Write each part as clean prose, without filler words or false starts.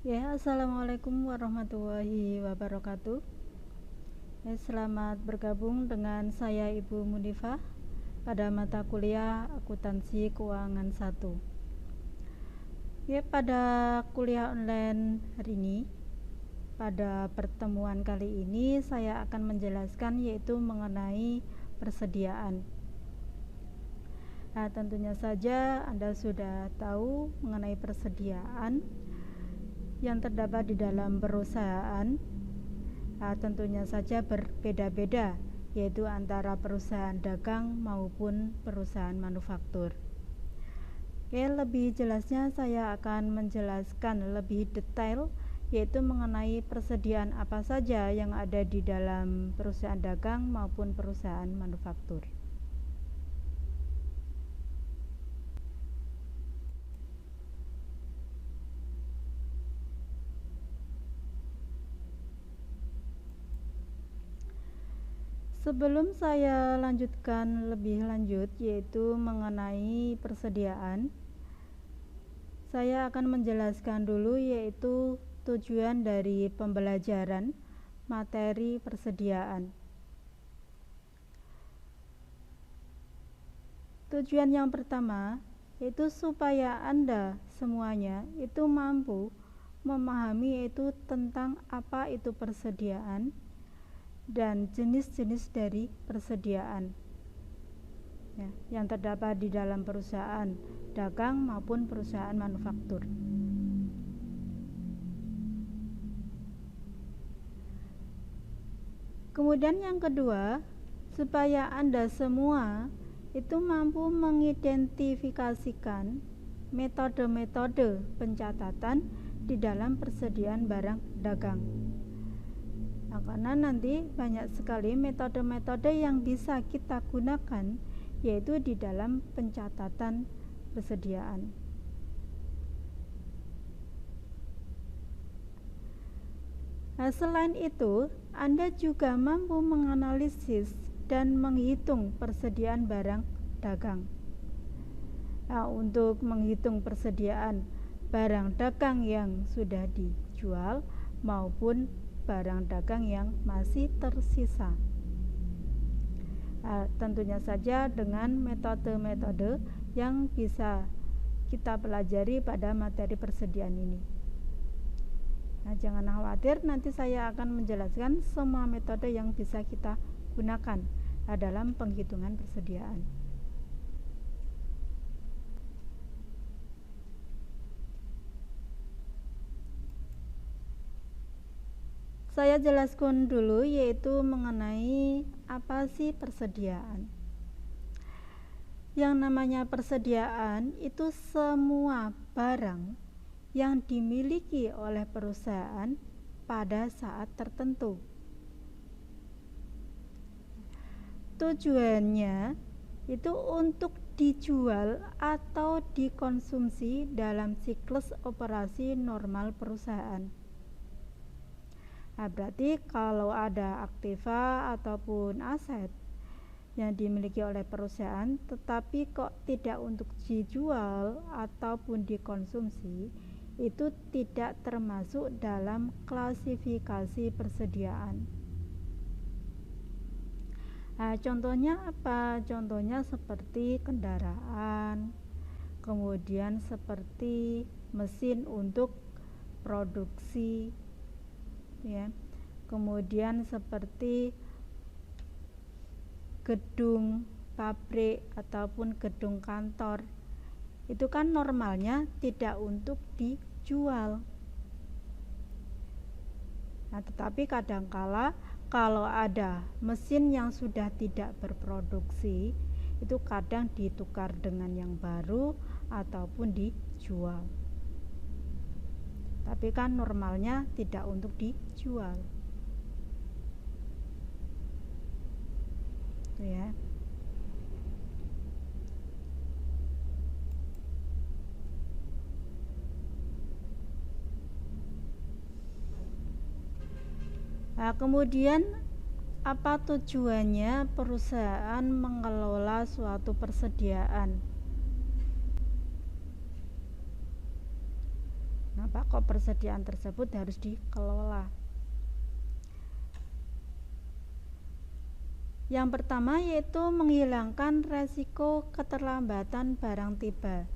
Ya, assalamualaikum warahmatullahi wabarakatuh. Ya, selamat bergabung dengan saya Ibu Munifah pada mata kuliah Akuntansi Keuangan 1. Ya, pada kuliah online hari ini, pada pertemuan kali ini saya akan menjelaskan yaitu mengenai persediaan. Nah, tentunya saja Anda sudah tahu mengenai persediaan yang terdapat di dalam perusahaan. Tentunya saja berbeda-beda, yaitu antara perusahaan dagang maupun perusahaan manufaktur. Oke, lebih jelasnya saya akan menjelaskan lebih detail, yaitu mengenai persediaan apa saja yang ada di dalam perusahaan dagang maupun perusahaan manufaktur. Sebelum saya lanjutkan lebih lanjut, yaitu mengenai persediaan, saya akan menjelaskan dulu yaitu tujuan dari pembelajaran materi persediaan. Tujuan yang pertama yaitu supaya Anda semuanya itu mampu memahami itu tentang apa itu persediaan dan jenis-jenis dari persediaan ya, yang terdapat di dalam perusahaan dagang maupun perusahaan manufaktur. Kemudian yang kedua, supaya Anda semua itu mampu mengidentifikasikan metode-metode pencatatan di dalam persediaan barang dagang. Nah, karena nanti banyak sekali metode-metode yang bisa kita gunakan yaitu di dalam pencatatan persediaan. Nah, selain itu, Anda juga mampu menganalisis dan menghitung persediaan barang dagang. Nah, untuk menghitung persediaan barang dagang yang sudah dijual maupun barang dagang yang masih tersisa. Tentunya saja dengan metode-metode yang bisa kita pelajari pada materi persediaan ini. Nah, jangan khawatir, nanti saya akan menjelaskan semua metode yang bisa kita gunakan dalam penghitungan persediaan. Saya jelaskan dulu yaitu mengenai apa sih persediaan. Yang namanya persediaan itu semua barang yang dimiliki oleh perusahaan pada saat tertentu. Tujuannya itu untuk dijual atau dikonsumsi dalam siklus operasi normal perusahaan. Nah, berarti kalau ada aktiva ataupun aset yang dimiliki oleh perusahaan tetapi kok tidak untuk dijual ataupun dikonsumsi, itu tidak termasuk dalam klasifikasi persediaan. Nah, contohnya apa? Contohnya seperti kendaraan, kemudian seperti mesin untuk produksi ya, kemudian seperti gedung pabrik ataupun gedung kantor, itu kan normalnya tidak untuk dijual. Nah, tetapi kadangkala kalau ada mesin yang sudah tidak berproduksi, itu kadang ditukar dengan yang baru ataupun dijual. Tapi kan normalnya tidak untuk dijual. Itu ya. Nah, kemudian apa tujuannya perusahaan mengelola suatu persediaan? Nah, kenapa kok persediaan tersebut harus dikelola. Yang pertama yaitu menghilangkan resiko keterlambatan barang tiba.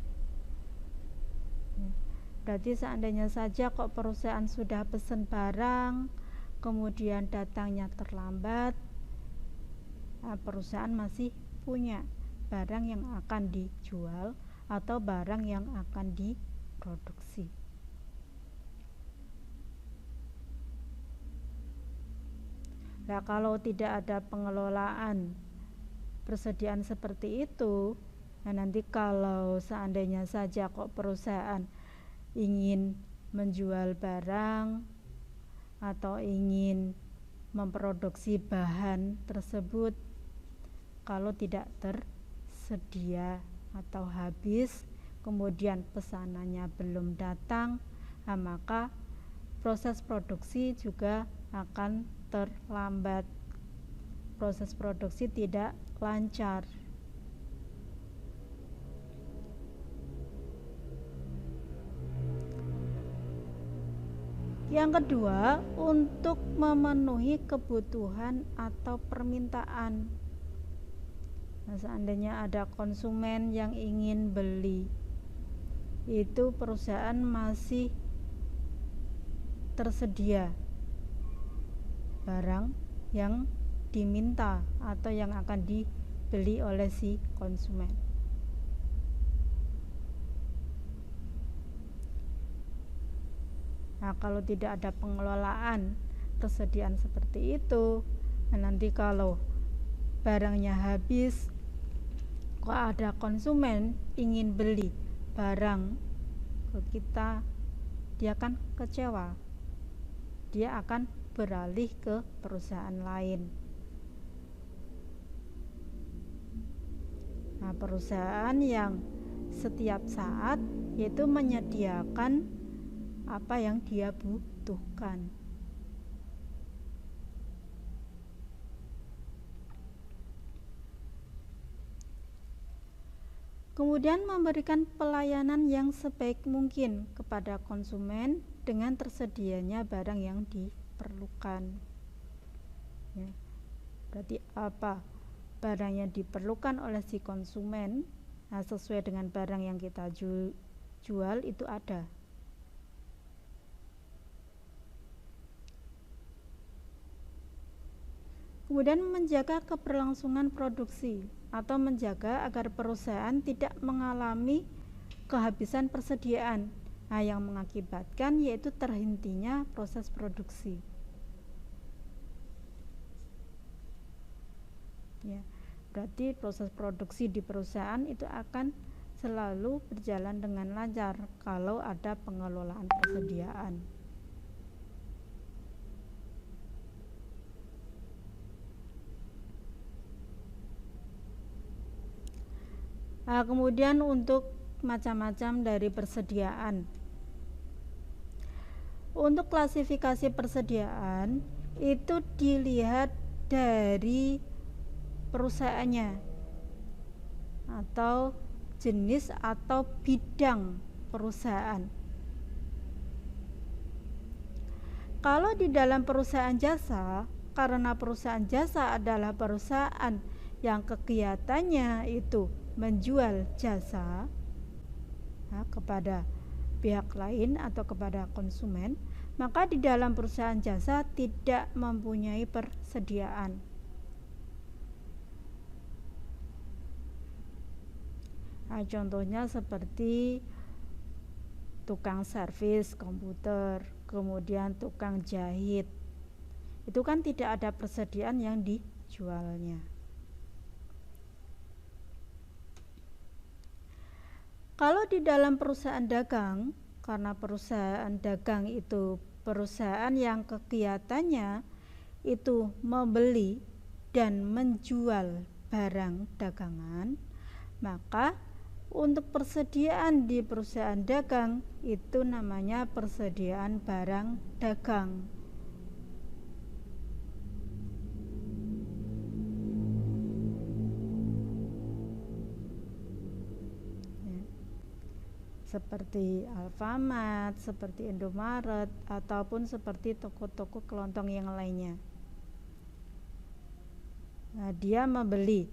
Berarti seandainya saja kok perusahaan sudah pesan barang, kemudian datangnya terlambat, perusahaan masih punya barang yang akan dijual atau barang yang akan diproduksi. Nah, kalau tidak ada pengelolaan persediaan seperti itu, nah nanti kalau seandainya saja kok perusahaan ingin menjual barang atau ingin memproduksi bahan tersebut, kalau tidak tersedia atau habis, kemudian pesanannya belum datang, nah maka proses produksi juga akan terlambat, proses produksi tidak lancar. Yang kedua, untuk memenuhi kebutuhan atau permintaan. Nah, seandainya ada konsumen yang ingin beli, itu perusahaan masih tersedia barang yang diminta atau yang akan dibeli oleh si konsumen. Nah, kalau tidak ada pengelolaan persediaan seperti itu, nah nanti kalau barangnya habis, kok ada konsumen ingin beli barang ke kita, dia akan kecewa, dia akan beralih ke perusahaan lain. Nah, perusahaan yang setiap saat yaitu menyediakan apa yang dia butuhkan. Kemudian memberikan pelayanan yang sebaik mungkin kepada konsumen dengan tersedianya barang yang diperlukan. Ya, berarti apa barang yang diperlukan oleh si konsumen, nah sesuai dengan barang yang kita jual itu ada. Kemudian menjaga keberlangsungan produksi atau menjaga agar perusahaan tidak mengalami kehabisan persediaan, nah yang mengakibatkan yaitu terhentinya proses produksi. Ya, berarti proses produksi di perusahaan itu akan selalu berjalan dengan lancar kalau ada pengelolaan persediaan. Nah, kemudian untuk macam-macam dari persediaan. Untuk klasifikasi persediaan itu dilihat dari perusahaannya atau jenis atau bidang perusahaan. Kalau di dalam perusahaan jasa, karena perusahaan jasa adalah perusahaan yang kegiatannya itu menjual jasa kepada pihak lain atau kepada konsumen, maka di dalam perusahaan jasa tidak mempunyai persediaan. Nah, contohnya seperti tukang servis komputer, kemudian tukang jahit, itu kan tidak ada persediaan yang dijualnya. Kalau di dalam perusahaan dagang, karena perusahaan dagang itu perusahaan yang kegiatannya itu membeli dan menjual barang dagangan, maka untuk persediaan di perusahaan dagang itu namanya persediaan barang dagang. seperti Alfamart, seperti Indomaret, ataupun seperti toko-toko kelontong yang lainnya. Nah, dia membeli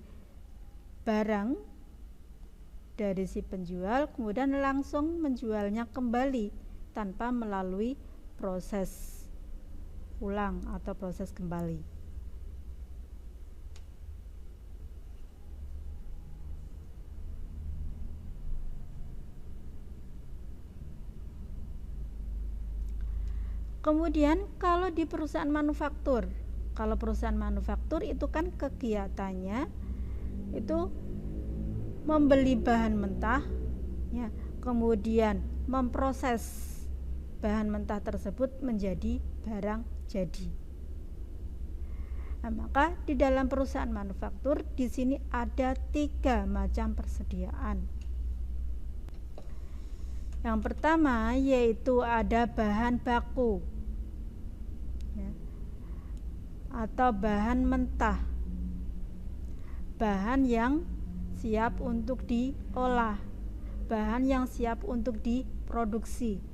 barang dari si penjual, kemudian langsung menjualnya kembali tanpa melalui proses ulang atau proses kembali. Kemudian kalau di perusahaan manufaktur, kalau perusahaan manufaktur itu kan kegiatannya itu membeli bahan mentah, ya, kemudian memproses bahan mentah tersebut menjadi barang jadi. Nah, maka di dalam perusahaan manufaktur di sini ada 3 macam persediaan. Yang pertama yaitu ada bahan baku, ya, atau bahan mentah, bahan yang siap untuk diolah, bahan yang siap untuk diproduksi.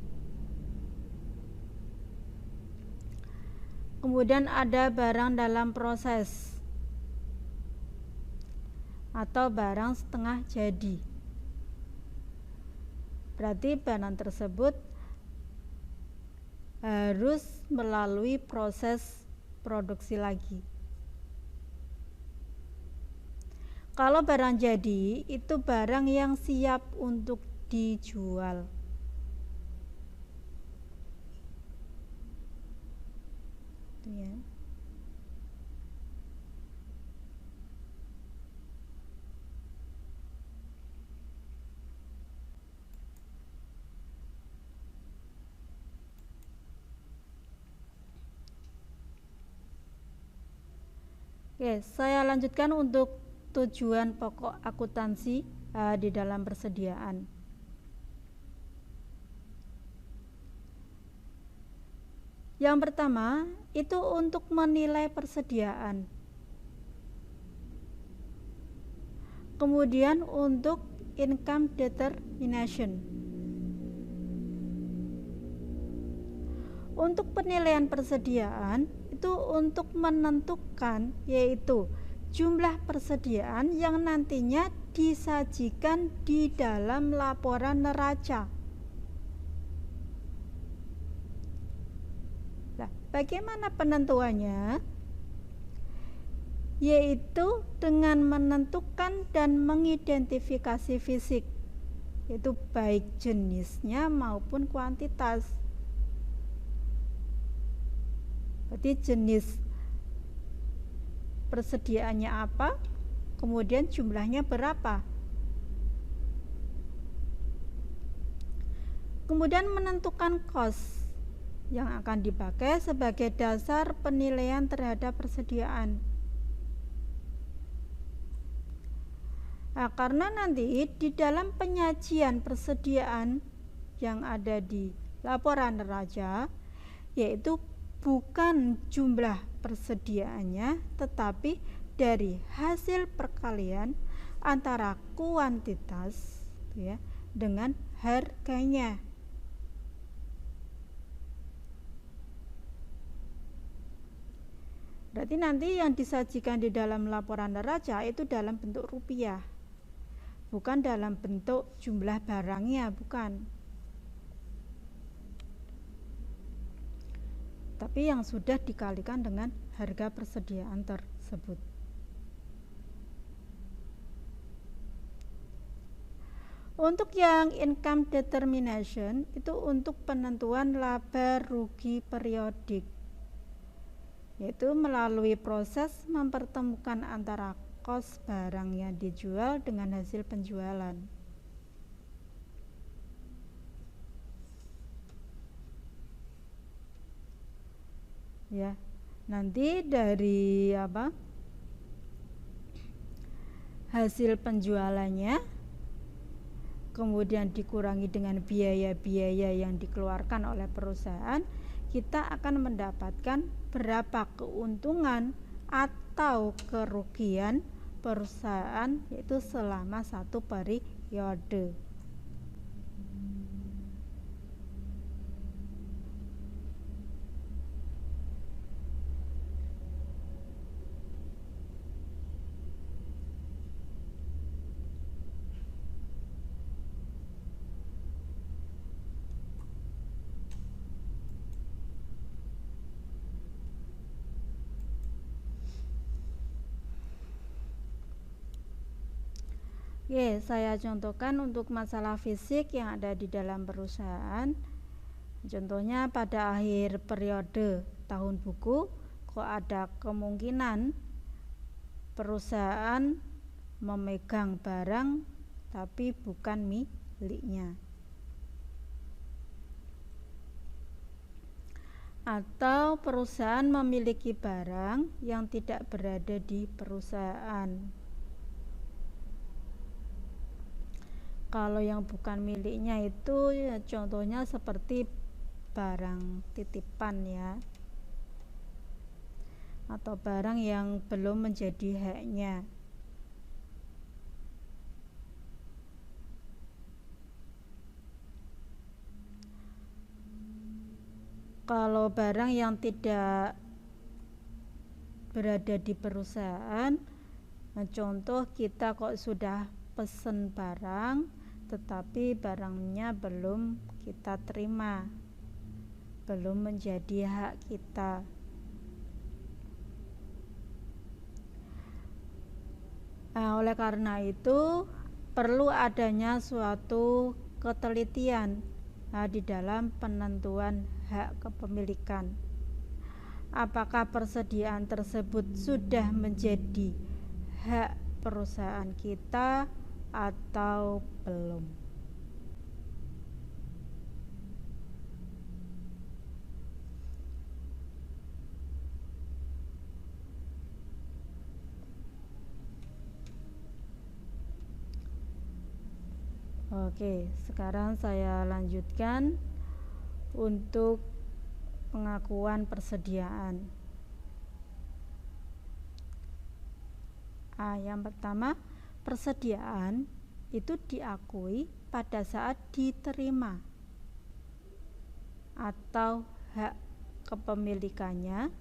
Kemudian ada barang dalam proses atau barang setengah jadi. Berarti barang tersebut harus melalui proses produksi lagi. Kalau barang jadi itu barang yang siap untuk dijual. Itu ya. Oke, saya lanjutkan untuk tujuan pokok akuntansi di dalam persediaan. Yang pertama itu untuk menilai persediaan. Kemudian untuk income determination. Untuk penilaian persediaan itu untuk menentukan yaitu jumlah persediaan yang nantinya disajikan di dalam laporan neraca. Nah, bagaimana penentuannya? Yaitu dengan menentukan dan mengidentifikasi fisik, yaitu baik jenisnya maupun kuantitas. Berarti jenis persediaannya apa, kemudian jumlahnya berapa. Kemudian menentukan cost yang akan dipakai sebagai dasar penilaian terhadap persediaan. Nah, karena nanti di dalam penyajian persediaan yang ada di laporan neraca yaitu bukan jumlah persediaannya, tetapi dari hasil perkalian antara kuantitas, ya, dengan harganya. Berarti nanti yang disajikan di dalam laporan neraca itu dalam bentuk rupiah, bukan dalam bentuk jumlah barangnya, bukan. Tapi yang sudah dikalikan dengan harga persediaan tersebut. Untuk yang income determination itu untuk penentuan laba rugi periodik, yaitu melalui proses mempertemukan antara kos barang yang dijual dengan hasil penjualan. Ya, nanti dari hasil penjualannya kemudian dikurangi dengan biaya-biaya yang dikeluarkan oleh perusahaan, kita akan mendapatkan berapa keuntungan atau kerugian perusahaan yaitu selama 1 periode. Oke, saya contohkan untuk masalah fisik yang ada di dalam perusahaan. Contohnya pada akhir periode tahun buku, kok ada kemungkinan perusahaan memegang barang tapi bukan miliknya. Atau perusahaan memiliki barang yang tidak berada di perusahaan. Kalau yang bukan miliknya itu ya, contohnya seperti barang titipan ya, atau barang yang belum menjadi haknya. Kalau barang yang tidak berada di perusahaan, nah contoh kita kok sudah pesen barang tetapi barangnya belum kita terima, belum menjadi hak kita. Nah, oleh karena itu perlu adanya suatu ketelitian di dalam penentuan hak kepemilikan. Apakah persediaan tersebut sudah menjadi hak perusahaan kita atau belum? Oke, sekarang saya lanjutkan untuk pengakuan persediaan. Yang pertama, persediaan itu diakui pada saat diterima atau hak kepemilikannya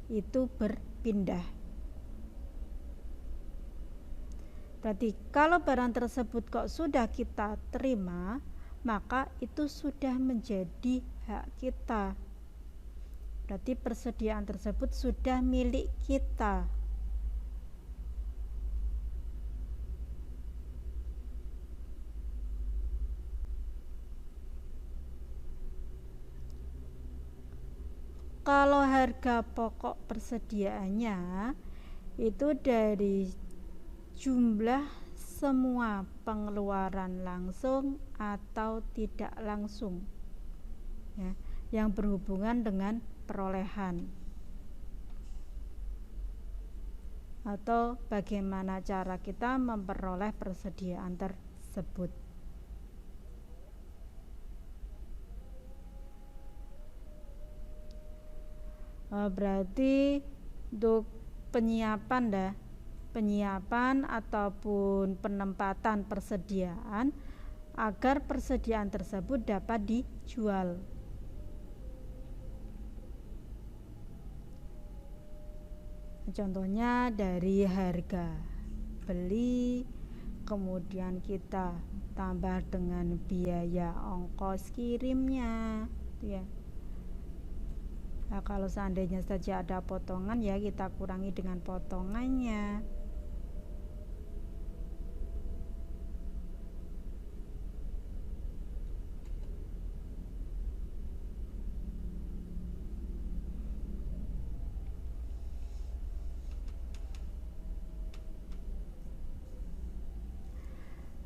itu berpindah. Berarti kalau barang tersebut kok sudah kita terima, maka itu sudah menjadi hak kita. Berarti persediaan tersebut sudah milik kita. Kalau harga pokok persediaannya itu dari jumlah semua pengeluaran langsung atau tidak langsung ya, yang berhubungan dengan perolehan, atau bagaimana cara kita memperoleh persediaan tersebut. Berarti untuk penyiapan ataupun penempatan persediaan agar persediaan tersebut dapat dijual. Contohnya dari harga beli, kemudian kita tambah dengan biaya ongkos kirimnya, ya. Nah, kalau seandainya saja ada potongan ya kita kurangi dengan potongannya.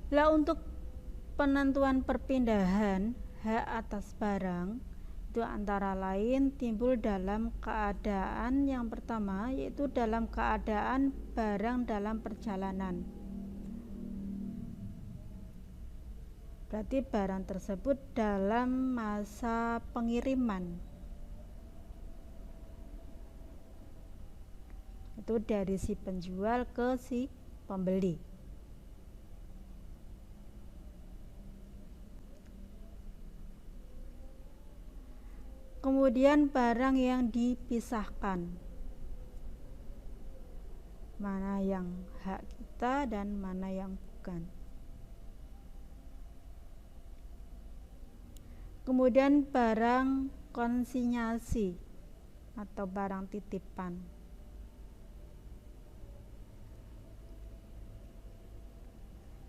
Lah untuk penentuan perpindahan hak atas barang itu antara lain timbul dalam keadaan yang pertama, yaitu dalam keadaan barang dalam perjalanan. Berarti barang tersebut dalam masa pengiriman, itu dari si penjual ke si pembeli. Kemudian barang yang dipisahkan, mana yang hak kita dan mana yang bukan. Kemudian barang konsinyasi atau barang titipan.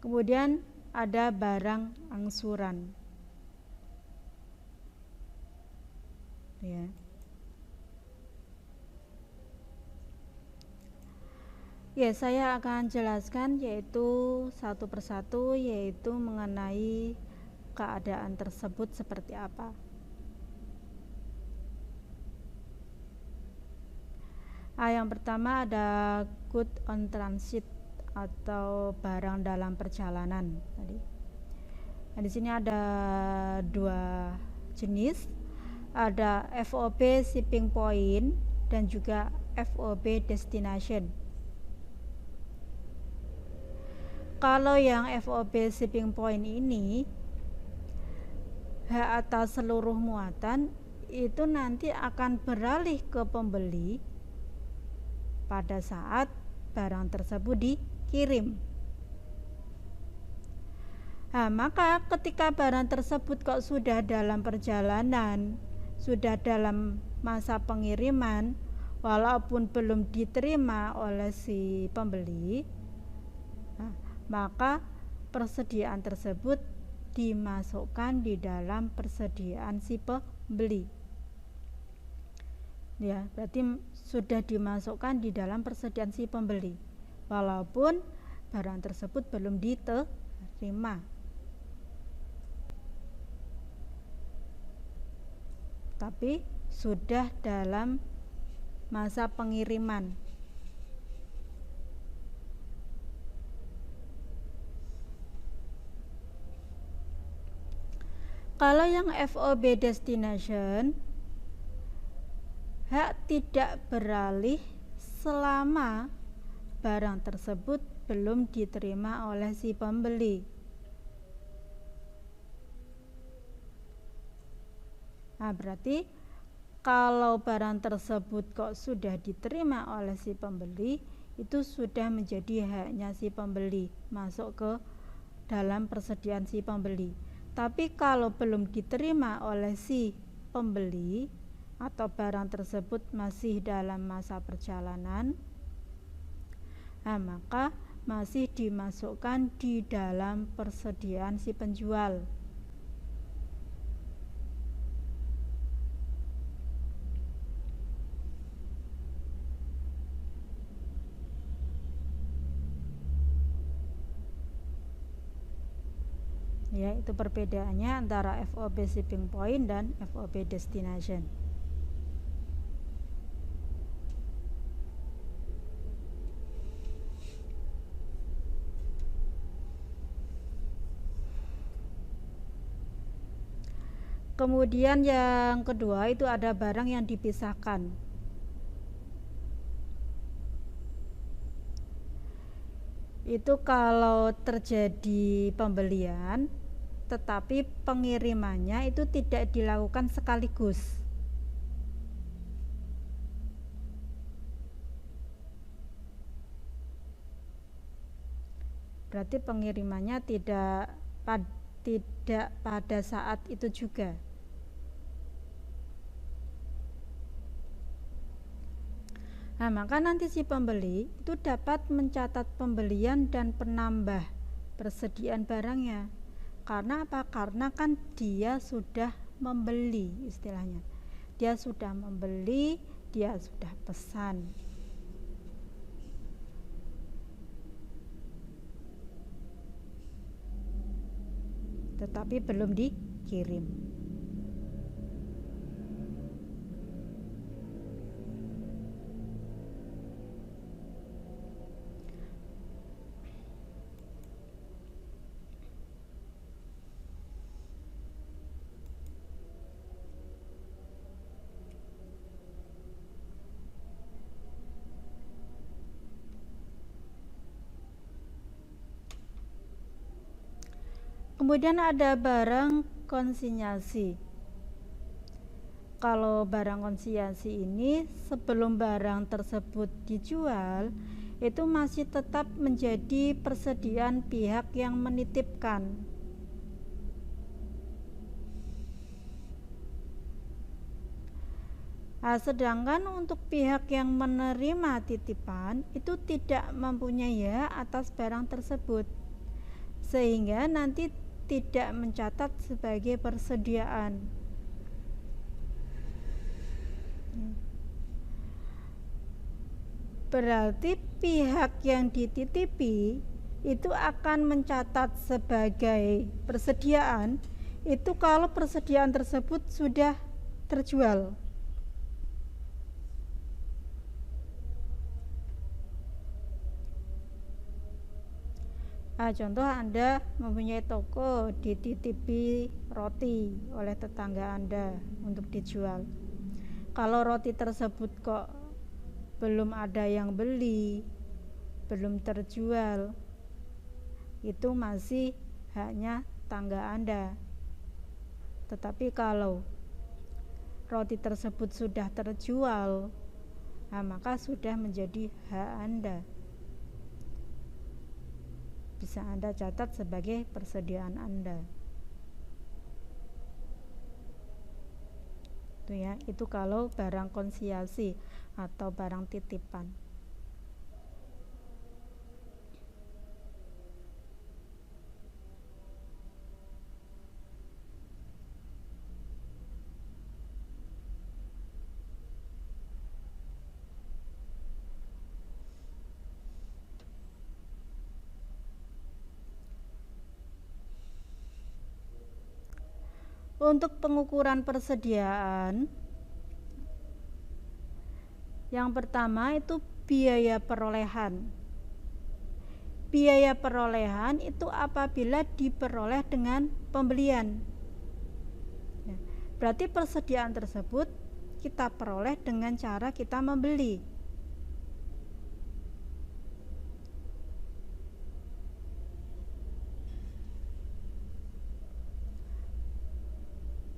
Kemudian ada barang angsuran. Ya. Ya, saya akan jelaskan yaitu satu persatu, yaitu mengenai keadaan tersebut seperti apa. Yang pertama ada good on transit atau barang dalam perjalanan tadi. Nah, di sini ada dua jenis, ada FOB shipping point dan juga FOB destination. Kalau yang FOB shipping point ini, hak atas seluruh muatan itu nanti akan beralih ke pembeli pada saat barang tersebut dikirim. Nah, maka ketika barang tersebut kok sudah dalam perjalanan, sudah dalam masa pengiriman, walaupun belum diterima oleh si pembeli, maka persediaan tersebut dimasukkan di dalam persediaan si pembeli. Ya, berarti sudah dimasukkan di dalam persediaan si pembeli, walaupun barang tersebut belum diterima. Tapi sudah dalam masa pengiriman. Kalau yang FOB destination, hak tidak beralih selama barang tersebut belum diterima oleh si pembeli. Nah, berarti kalau barang tersebut kok sudah diterima oleh si pembeli, itu sudah menjadi haknya si pembeli, masuk ke dalam persediaan si pembeli. Tapi kalau belum diterima oleh si pembeli atau barang tersebut masih dalam masa perjalanan, nah, maka masih dimasukkan di dalam persediaan si penjual. Ya, itu perbedaannya antara FOB shipping point dan FOB destination. Kemudian yang kedua itu ada barang yang dipisahkan. Itu kalau terjadi pembelian tetapi pengirimannya itu tidak dilakukan sekaligus. Berarti pengirimannya tidak pada saat itu juga. Nah, maka nanti si pembeli itu dapat mencatat pembelian dan penambah persediaan barangnya. Karena apa? Karena kan dia sudah membeli, istilahnya. Dia sudah membeli, dia sudah pesan. Tetapi belum dikirim. Kemudian ada barang konsinyasi. Kalau barang konsinyasi ini sebelum barang tersebut dijual, itu masih tetap menjadi persediaan pihak yang menitipkan. Nah, sedangkan untuk pihak yang menerima titipan itu tidak mempunyai hak atas barang tersebut. sehingga nanti tidak mencatat sebagai persediaan. Berarti pihak yang dititipi itu akan mencatat sebagai persediaan itu kalau persediaan tersebut sudah terjual. Contoh Anda mempunyai toko, dititipi roti oleh tetangga Anda untuk dijual. Kalau roti tersebut kok belum ada yang beli, belum terjual, itu masih haknya tangga Anda. Tetapi kalau roti tersebut sudah terjual, maka sudah menjadi hak Anda. Bisa Anda catat sebagai persediaan Anda. Itu ya, itu kalau barang konsinyasi atau barang titipan. Untuk pengukuran persediaan, yang pertama itu biaya perolehan. Biaya perolehan itu apabila diperoleh dengan pembelian. Berarti persediaan tersebut kita peroleh dengan cara kita membeli.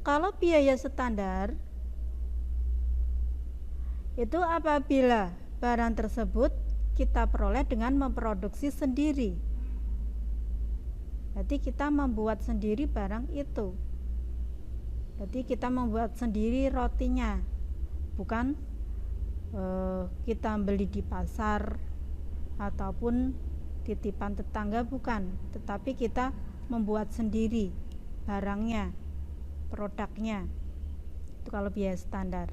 Kalau biaya standar itu apabila barang tersebut kita peroleh dengan memproduksi sendiri. Berarti kita membuat sendiri barang itu. Berarti kita membuat sendiri rotinya, bukan kita beli di pasar ataupun titipan tetangga, bukan, tetapi kita membuat sendiri barangnya, produknya. Itu kalau biaya standar.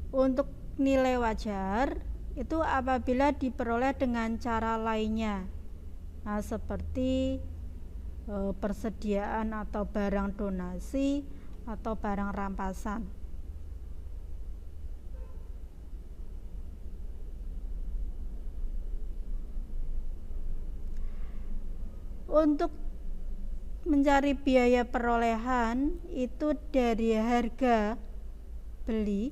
Untuk nilai wajar itu apabila diperoleh dengan cara lainnya, seperti persediaan atau barang donasi atau barang rampasan. Untuk mencari biaya perolehan itu dari harga beli,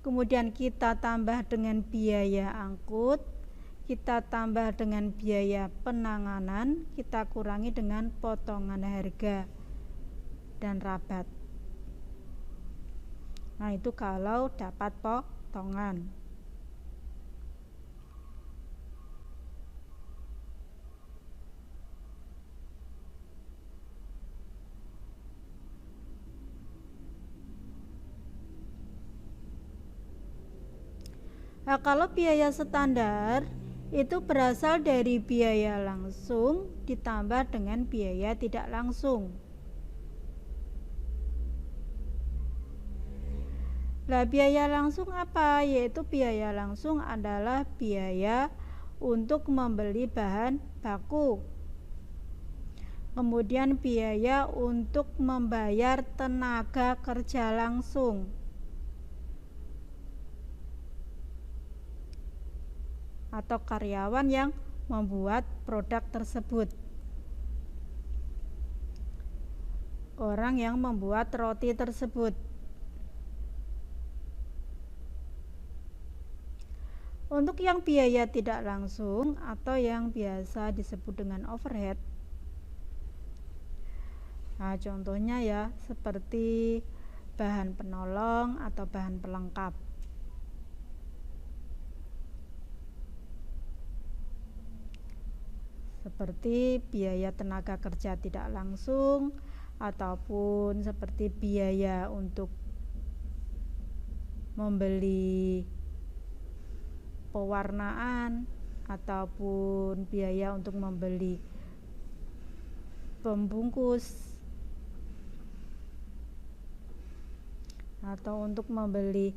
kemudian kita tambah dengan biaya angkut, kita tambah dengan biaya penanganan, kita kurangi dengan potongan harga dan rabat. Nah, itu kalau dapat potongan. Nah, kalau biaya standar itu berasal dari biaya langsung ditambah dengan biaya tidak langsung. Nah, biaya langsung apa? Yaitu biaya langsung adalah biaya untuk membeli bahan baku. Kemudian biaya untuk membayar tenaga kerja langsung atau karyawan yang membuat produk tersebut. Orang yang membuat roti tersebut. Untuk yang biaya tidak langsung atau yang biasa disebut dengan overhead, contohnya ya seperti bahan penolong atau bahan pelengkap. Seperti biaya tenaga kerja tidak langsung ataupun seperti biaya untuk membeli pewarnaan ataupun biaya untuk membeli pembungkus atau untuk membeli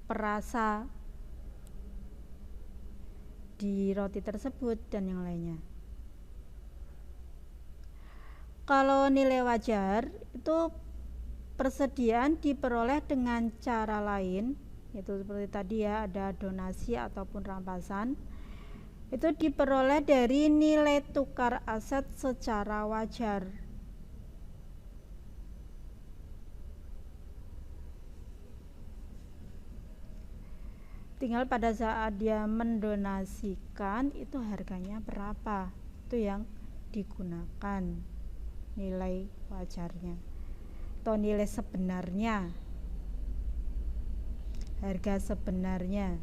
perasa di roti tersebut dan yang lainnya. Kalau nilai wajar itu persediaan diperoleh dengan cara lain, yaitu seperti tadi ya, ada donasi ataupun rampasan. Itu diperoleh dari nilai tukar aset secara wajar. Tinggal pada saat dia mendonasikan itu harganya berapa, itu yang digunakan nilai wajarnya atau nilai sebenarnya, harga sebenarnya.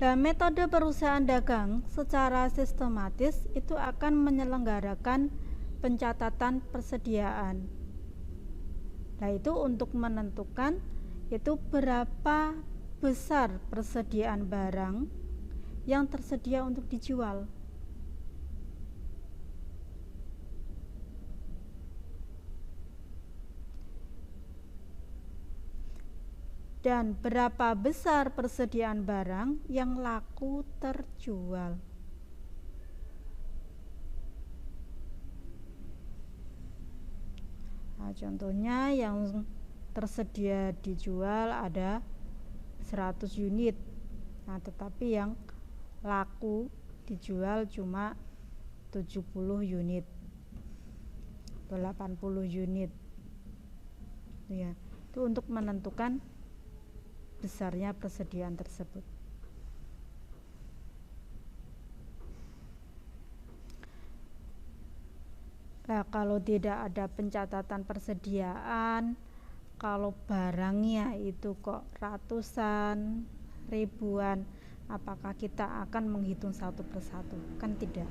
Dan metode perusahaan dagang secara sistematis itu akan menyelenggarakan pencatatan persediaan. Nah, itu untuk menentukan itu berapa besar persediaan barang yang tersedia untuk dijual. Dan berapa besar persediaan barang yang laku terjual. Nah, contohnya yang tersedia dijual ada 100 unit. Nah, tetapi yang laku dijual cuma 70 unit atau 80 unit. Ya, itu untuk menentukan besarnya persediaan tersebut. Nah, kalau tidak ada pencatatan persediaan, kalau barangnya itu kok ratusan, ribuan, apakah kita akan menghitung satu persatu? Kan tidak.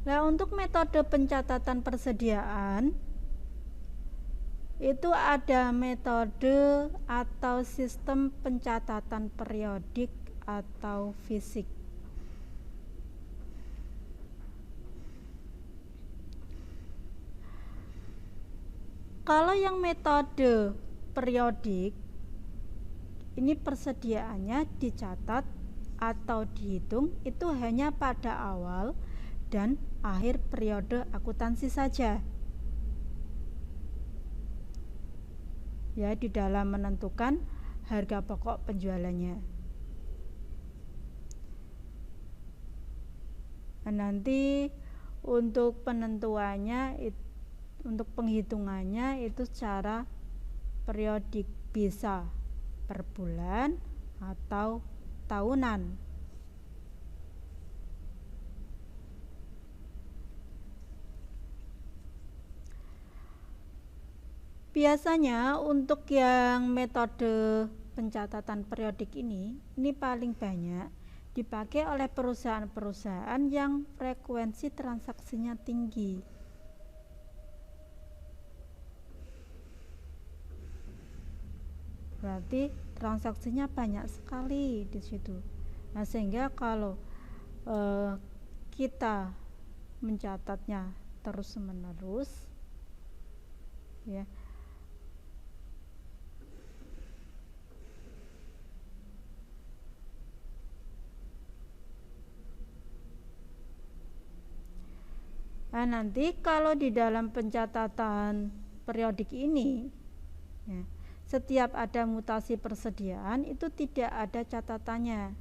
Nah, untuk metode pencatatan persediaan itu ada metode atau sistem pencatatan periodik atau fisik. Kalau yang metode periodik ini persediaannya dicatat atau dihitung itu hanya pada awal dan akhir periode akuntansi saja. Ya, di dalam menentukan harga pokok penjualannya. Nah, nanti untuk penentuannya, untuk penghitungannya itu secara periodik, bisa per bulan atau tahunan. Biasanya untuk yang metode pencatatan periodik ini paling banyak dipakai oleh perusahaan-perusahaan yang frekuensi transaksinya tinggi. Berarti transaksinya banyak sekali di situ. Nah, sehingga kalau kita mencatatnya terus-menerus, ya, nah, nanti kalau di dalam pencatatan periodik ini, ya, setiap ada mutasi persediaan itu tidak ada catatannya,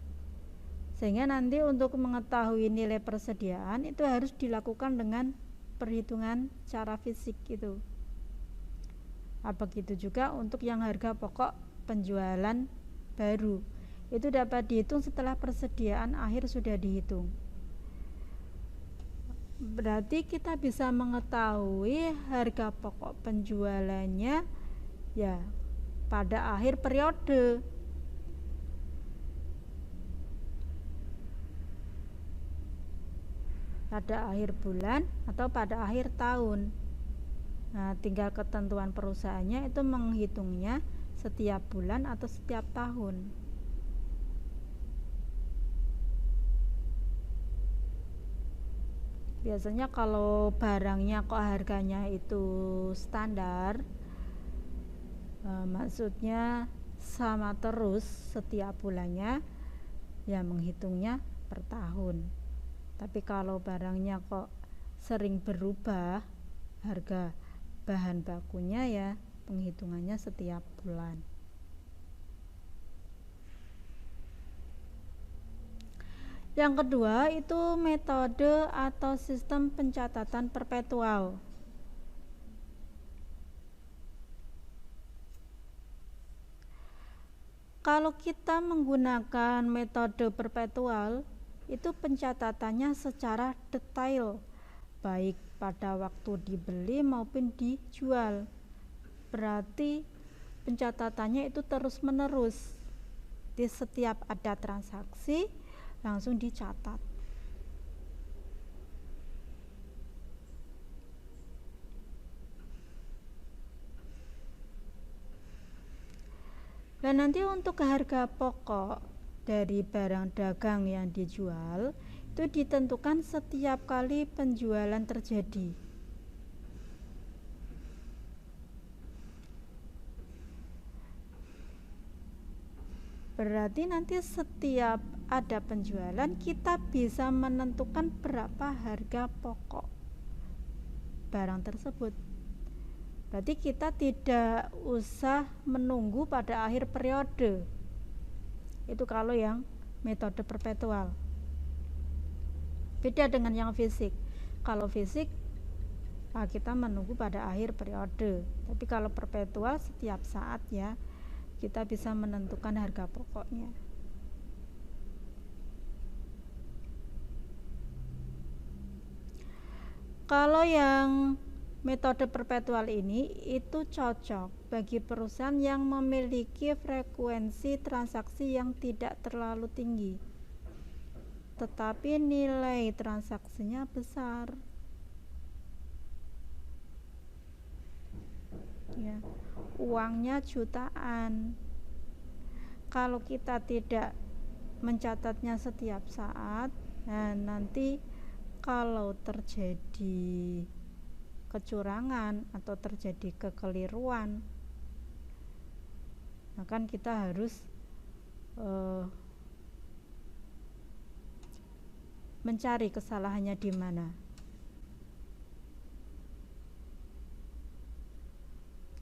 Sehingga nanti untuk mengetahui nilai persediaan itu harus dilakukan dengan perhitungan secara fisik gitu. Begitu juga untuk yang harga pokok penjualan baru, itu dapat dihitung setelah persediaan akhir sudah dihitung. Berarti kita bisa mengetahui harga pokok penjualannya ya pada akhir periode. Pada akhir bulan atau pada akhir tahun. Nah, tinggal ketentuan perusahaannya itu menghitungnya setiap bulan atau setiap tahun. Biasanya kalau barangnya kok harganya itu standar, maksudnya sama terus setiap bulannya, ya menghitungnya per tahun. Tapi kalau barangnya kok sering berubah harga bahan bakunya, ya penghitungannya setiap bulan. Yang kedua itu metode atau sistem pencatatan perpetual. Kalau kita menggunakan metode perpetual, itu pencatatannya secara detail, baik pada waktu dibeli maupun dijual. Berarti pencatatannya itu terus menerus. Di setiap ada transaksi langsung dicatat. Dan nanti untuk harga pokok dari barang dagang yang dijual itu ditentukan setiap kali penjualan terjadi. Berarti nanti setiap ada penjualan kita bisa menentukan berapa harga pokok barang tersebut. Berarti kita tidak usah menunggu pada akhir periode. Itu kalau yang metode perpetual. Beda dengan yang fisik. Kalau fisik kita menunggu pada akhir periode. Tapi kalau perpetual setiap saat ya kita bisa menentukan harga pokoknya. Kalau yang metode perpetual ini itu cocok bagi perusahaan yang memiliki frekuensi transaksi yang tidak terlalu tinggi, tetapi nilai transaksinya besar. Ya, uangnya jutaan. Kalau kita tidak mencatatnya setiap saat, nah nanti kalau terjadi kecurangan atau terjadi kekeliruan, nah kan kita harus mencari kesalahannya di mana.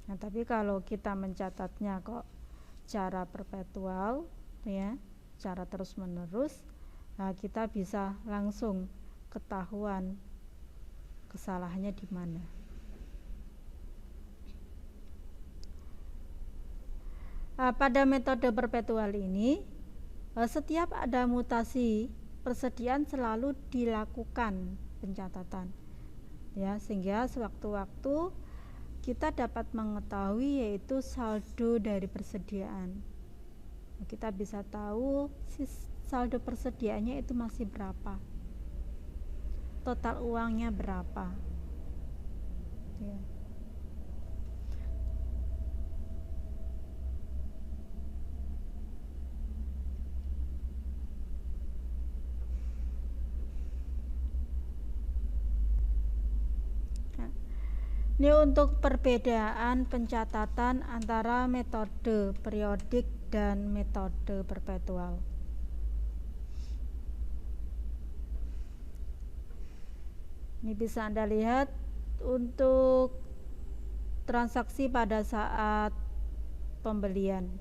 Nah, tapi kalau kita mencatatnya kok cara perpetual, ya, cara terus menerus, nah kita bisa langsung ketahuan kesalahannya di mana. Nah, pada metode perpetual ini, setiap ada mutasi persediaan selalu dilakukan pencatatan, ya, sehingga sewaktu-waktu kita dapat mengetahui yaitu saldo dari persediaan. Nah, kita bisa tahu saldo persediaannya itu masih berapa, total uangnya berapa, ya. Nah, ini untuk perbedaan pencatatan antara metode periodik dan metode perpetual. Ini bisa Anda lihat untuk transaksi pada saat pembelian.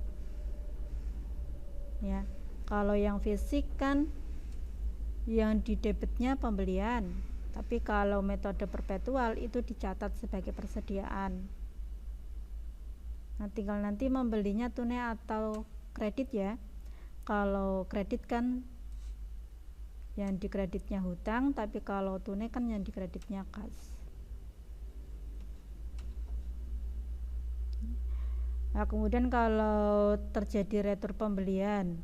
Ya, kalau yang fisik kan yang di debitnya pembelian, tapi kalau metode perpetual itu dicatat sebagai persediaan. Nah, tinggal nanti membelinya tunai atau kredit ya. Kalau kredit kan yang dikreditnya hutang, tapi kalau tunai kan yang dikreditnya kas. Nah, kemudian kalau terjadi retur pembelian,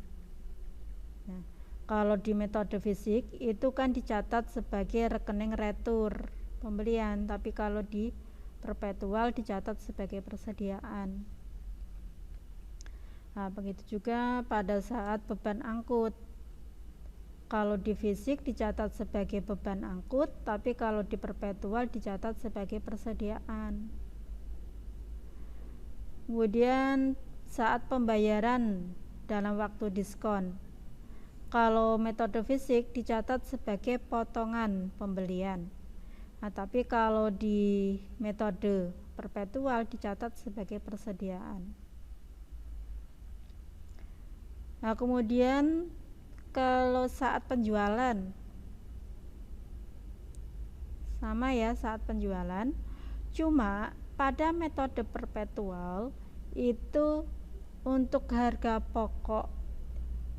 nah, kalau di metode fisik itu kan dicatat sebagai rekening retur pembelian, tapi kalau di perpetual dicatat sebagai persediaan. Nah, begitu juga pada saat beban angkut. Kalau di fisik dicatat sebagai beban angkut, tapi kalau di perpetual dicatat sebagai persediaan. Kemudian saat pembayaran dalam waktu diskon. Kalau metode fisik dicatat sebagai potongan pembelian. Nah, tapi kalau di metode perpetual dicatat sebagai persediaan. Nah, kemudian kalau saat penjualan sama ya, saat penjualan, cuma pada metode perpetual itu untuk harga pokok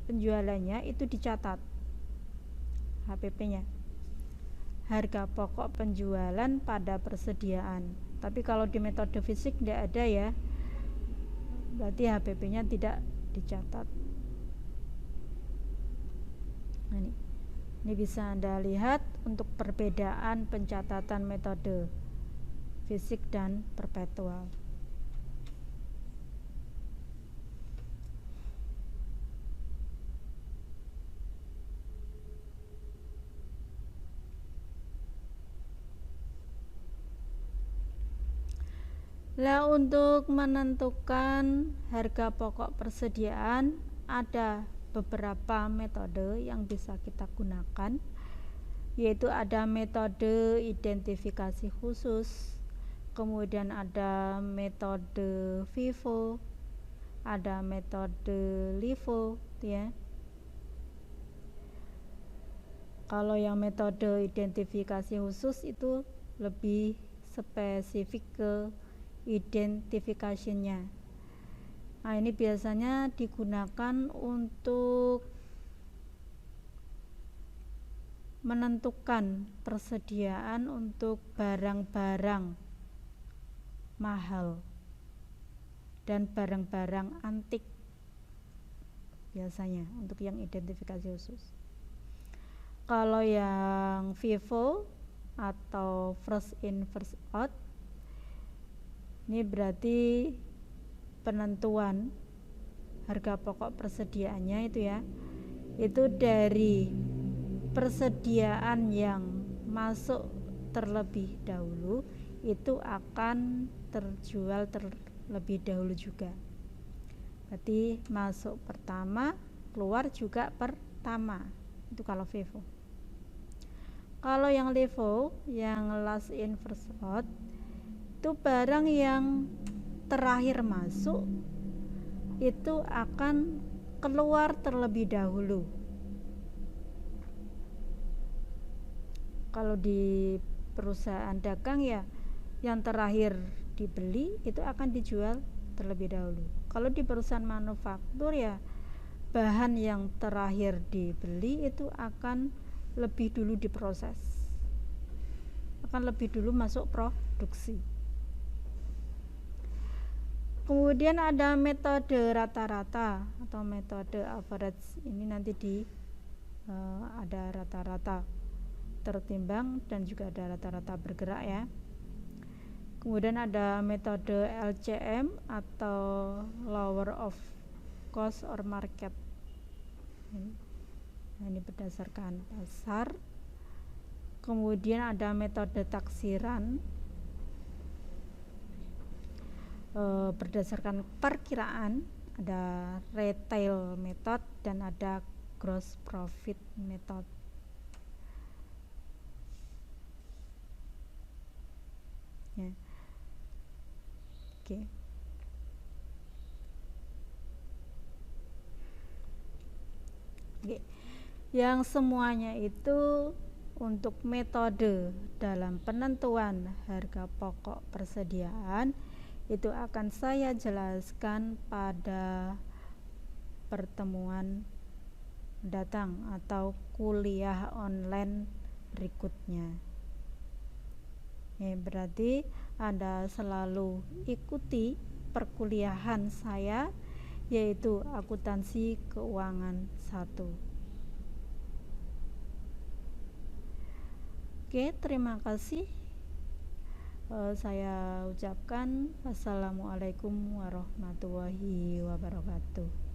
penjualannya itu dicatat HPP-nya, harga pokok penjualan pada persediaan. Tapi kalau di metode fisik tidak ada ya, berarti HPP-nya tidak dicatat. Nah, ini bisa Anda lihat untuk perbedaan pencatatan metode fisik dan perpetual. Nah, untuk menentukan harga pokok persediaan ada beberapa metode yang bisa kita gunakan, yaitu ada metode identifikasi khusus, kemudian ada metode FIFO, ada metode LIFO ya. Kalau yang metode identifikasi khusus itu lebih spesifik ke identifikasinya. Nah, ini biasanya digunakan untuk menentukan persediaan untuk barang-barang mahal dan barang-barang antik, biasanya untuk yang identifikasi khusus. Kalau yang FIFO atau first in first out, ini berarti penentuan harga pokok persediaannya itu ya, itu dari persediaan yang masuk terlebih dahulu itu akan terjual terlebih dahulu juga. Berarti masuk pertama, keluar juga pertama. Itu kalau FIFO. Kalau yang LIFO, yang last in first out, itu barang yang terakhir masuk itu akan keluar terlebih dahulu. Kalau di perusahaan dagang ya, yang terakhir dibeli itu akan dijual terlebih dahulu. Kalau di perusahaan manufaktur ya, bahan yang terakhir dibeli itu akan lebih dulu diproses, akan lebih dulu masuk produksi. Kemudian ada metode rata-rata atau metode average. Ini nanti ada rata-rata tertimbang dan juga ada rata-rata bergerak ya. Kemudian ada metode LCM atau lower of cost or market. Ini berdasarkan pasar. Kemudian ada metode taksiran berdasarkan perkiraan, ada retail method dan ada gross profit method. Ya. Oke. Oke. yang semuanya itu untuk metode dalam penentuan harga pokok persediaan itu akan saya jelaskan pada pertemuan datang atau kuliah online berikutnya. Berarti Anda selalu ikuti perkuliahan saya, yaitu akuntansi keuangan 1. Oke, terima kasih. Saya ucapkan wassalamualaikum warahmatullahi wabarakatuh.